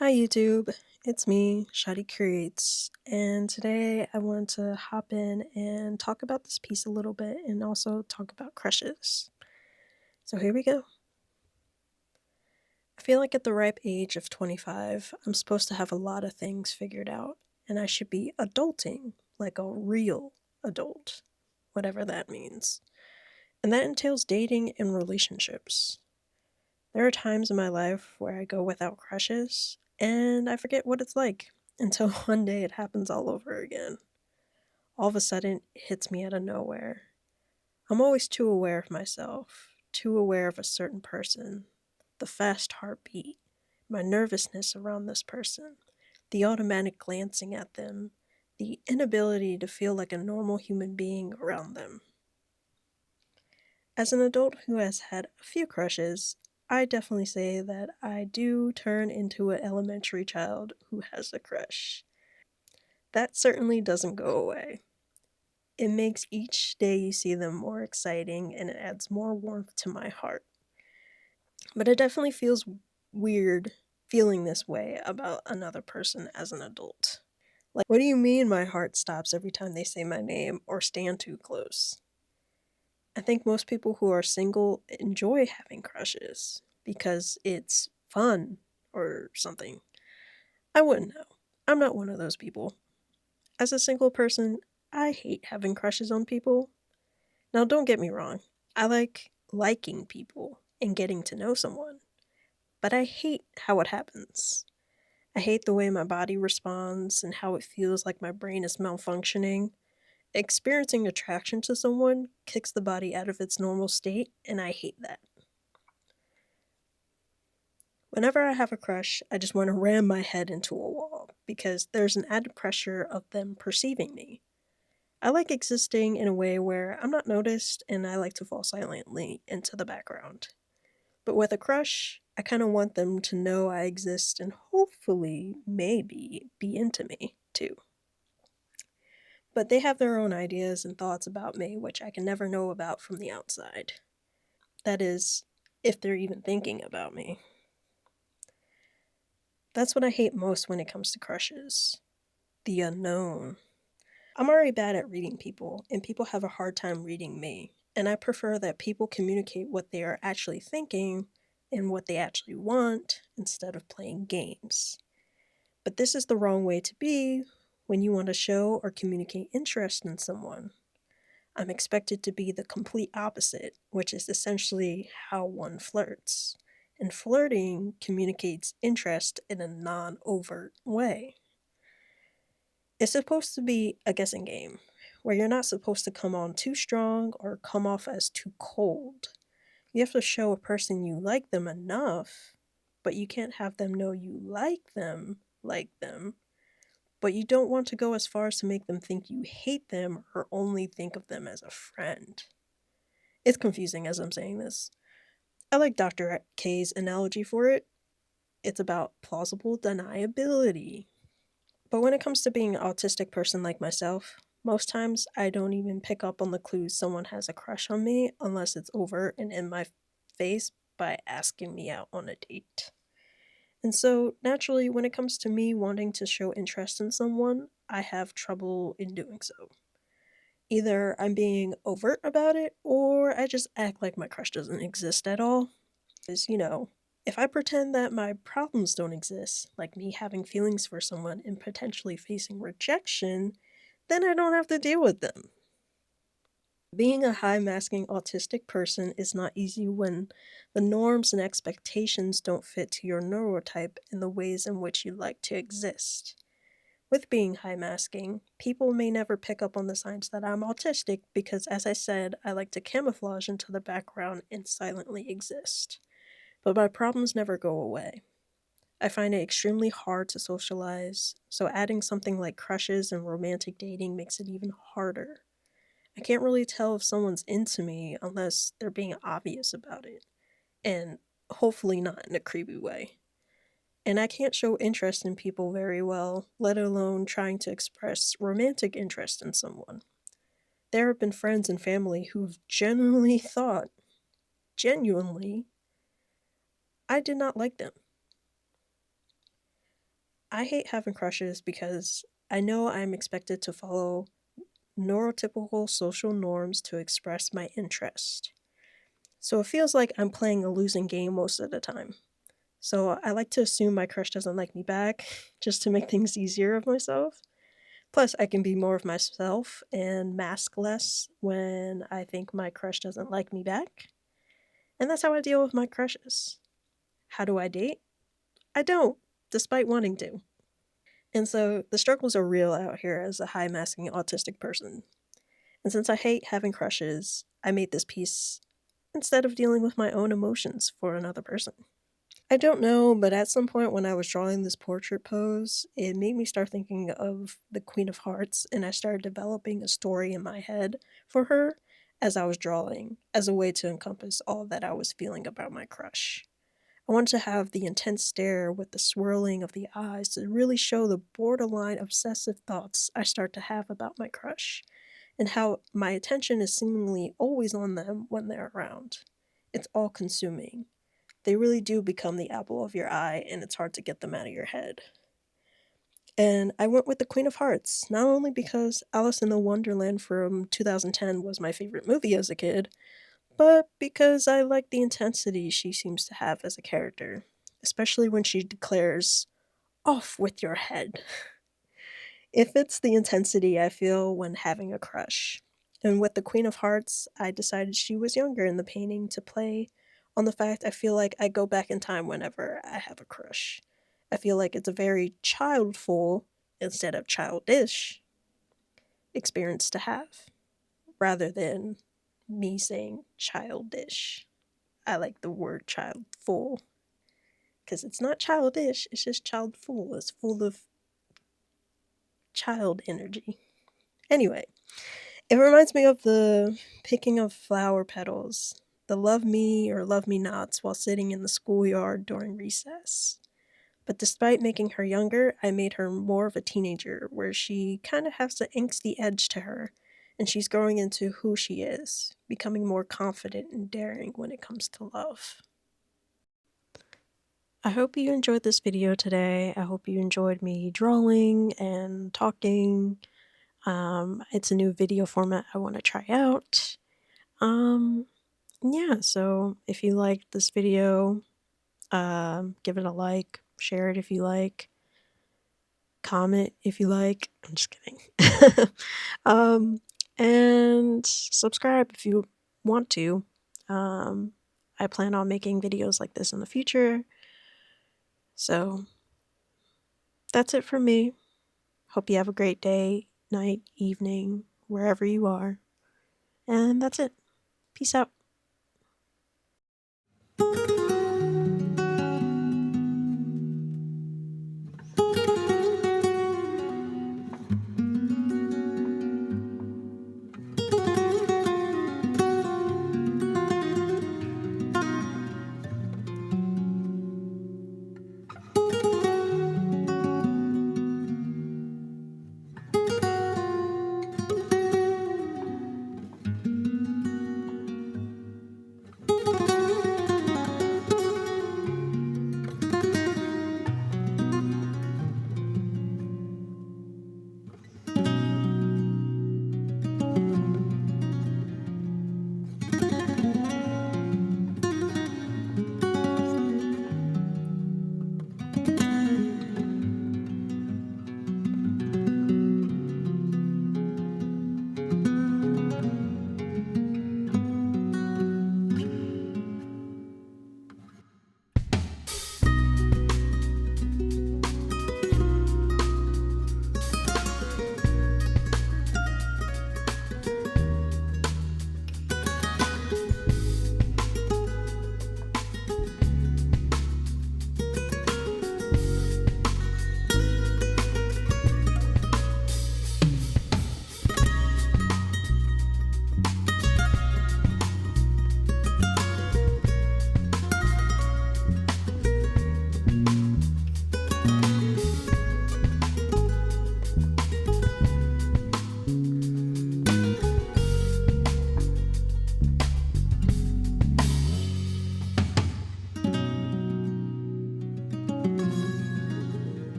Hi YouTube, it's me, Shadi Creates, and today I want to hop in and talk about this piece a little bit and also talk about crushes. So here we go. I feel like at the ripe age of 25, I'm supposed to have a lot of things figured out, and I should be adulting like a real adult, whatever that means. And that entails dating and relationships. There are times in my life where I go without crushes, and I forget what it's like until one day it happens all over again. All of a sudden, it hits me out of nowhere. I'm always too aware of myself, too aware of a certain person, the fast heartbeat, my nervousness around this person, the automatic glancing at them, the inability to feel like a normal human being around them. As an adult who has had a few crushes, I definitely say that I do turn into an elementary child who has a crush. That certainly doesn't go away. It makes each day you see them more exciting and it adds more warmth to my heart. But it definitely feels weird feeling this way about another person as an adult. Like, what do you mean my heart stops every time they say my name or stand too close? I think most people who are single enjoy having crushes because it's fun or something. I wouldn't know. I'm not one of those people. As a single person, I hate having crushes on people. Now, don't get me wrong, I like liking people and getting to know someone, but I hate how it happens. I hate the way my body responds and how it feels like my brain is malfunctioning. Experiencing attraction to someone kicks the body out of its normal state, and I hate that. Whenever I have a crush, I just want to ram my head into a wall because there's an added pressure of them perceiving me. I like existing in a way where I'm not noticed and I like to fall silently into the background. But with a crush, I kind of want them to know I exist and hopefully, maybe, be into me too. But they have their own ideas and thoughts about me, which I can never know about from the outside. That is, if they're even thinking about me. That's what I hate most when it comes to crushes. The unknown. I'm already bad at reading people, and people have a hard time reading me. And I prefer that people communicate what they are actually thinking and what they actually want instead of playing games. But this is the wrong way to be when you want to show or communicate interest in someone. I'm expected to be the complete opposite, which is essentially how one flirts. And flirting communicates interest in a non overt way. It's supposed to be a guessing game, where you're not supposed to come on too strong or come off as too cold. You have to show a person you like them enough, but you can't have them know you like them, but you don't want to go as far as to make them think you hate them or only think of them as a friend. It's confusing as I'm saying this. I like Dr. K's analogy for it. It's about plausible deniability. But when it comes to being an autistic person like myself, most times I don't even pick up on the clues someone has a crush on me unless it's overt and in my face by asking me out on a date. And so, naturally, when it comes to me wanting to show interest in someone, I have trouble in doing so. Either I'm being overt about it, or I just act like my crush doesn't exist at all. Is, if I pretend that my problems don't exist, like me having feelings for someone and potentially facing rejection, then I don't have to deal with them. Being a high masking autistic person is not easy when the norms and expectations don't fit to your neurotype and the ways in which you like to exist. With being high masking, people may never pick up on the signs that I'm autistic because, as I said, I like to camouflage into the background and silently exist. But my problems never go away. I find it extremely hard to socialize, so adding something like crushes and romantic dating makes it even harder. I can't really tell if someone's into me unless they're being obvious about it, and hopefully not in a creepy way. And I can't show interest in people very well, let alone trying to express romantic interest in someone. There have been friends and family who've genuinely, I did not like them. I hate having crushes because I know I'm expected to follow neurotypical social norms to express my interest. So it feels like I'm playing a losing game most of the time. So I like to assume my crush doesn't like me back just to make things easier of myself. Plus, I can be more of myself and mask less when I think my crush doesn't like me back. And that's how I deal with my crushes. How do I date? I don't, despite wanting to. And so the struggles are real out here as a high masking autistic person. And since I hate having crushes, I made this piece instead of dealing with my own emotions for another person. I don't know, but at some point when I was drawing this portrait pose, it made me start thinking of the Queen of Hearts, and I started developing a story in my head for her as I was drawing, as a way to encompass all that I was feeling about my crush. I wanted to have the intense stare with the swirling of the eyes to really show the borderline obsessive thoughts I start to have about my crush, and how my attention is seemingly always on them when they're around. It's all consuming. They really do become the apple of your eye, and it's hard to get them out of your head. And I went with the Queen of Hearts, not only because Alice in the Wonderland from 2010 was my favorite movie as a kid, but because I like the intensity she seems to have as a character, especially when she declares, "Off with your head." It fits the intensity I feel when having a crush. And with the Queen of Hearts, I decided she was younger in the painting to play on the fact I feel like I go back in time whenever I have a crush. I feel like it's a very childful instead of childish experience to have, rather than me saying childish. I like the word childful because it's not childish, it's just childful. It's full of child energy. Anyway, it reminds me of the picking of flower petals, the love me or love me nots while sitting in the schoolyard during recess. But despite making her younger, I made her more of a teenager, where she kind of has the angsty edge to her, and she's growing into who she is, becoming more confident and daring when it comes to love. I hope you enjoyed this video today. I hope you enjoyed me drawing and talking. It's a new video format I want to try out. Yeah, so if you liked this video, give it a like, share it if you like, comment if you like. I'm just kidding. um, and subscribe if you want to. I plan on making videos like this in the future. So that's it for me. Hope you have a great day, night, evening, wherever you are. And that's it. Peace out.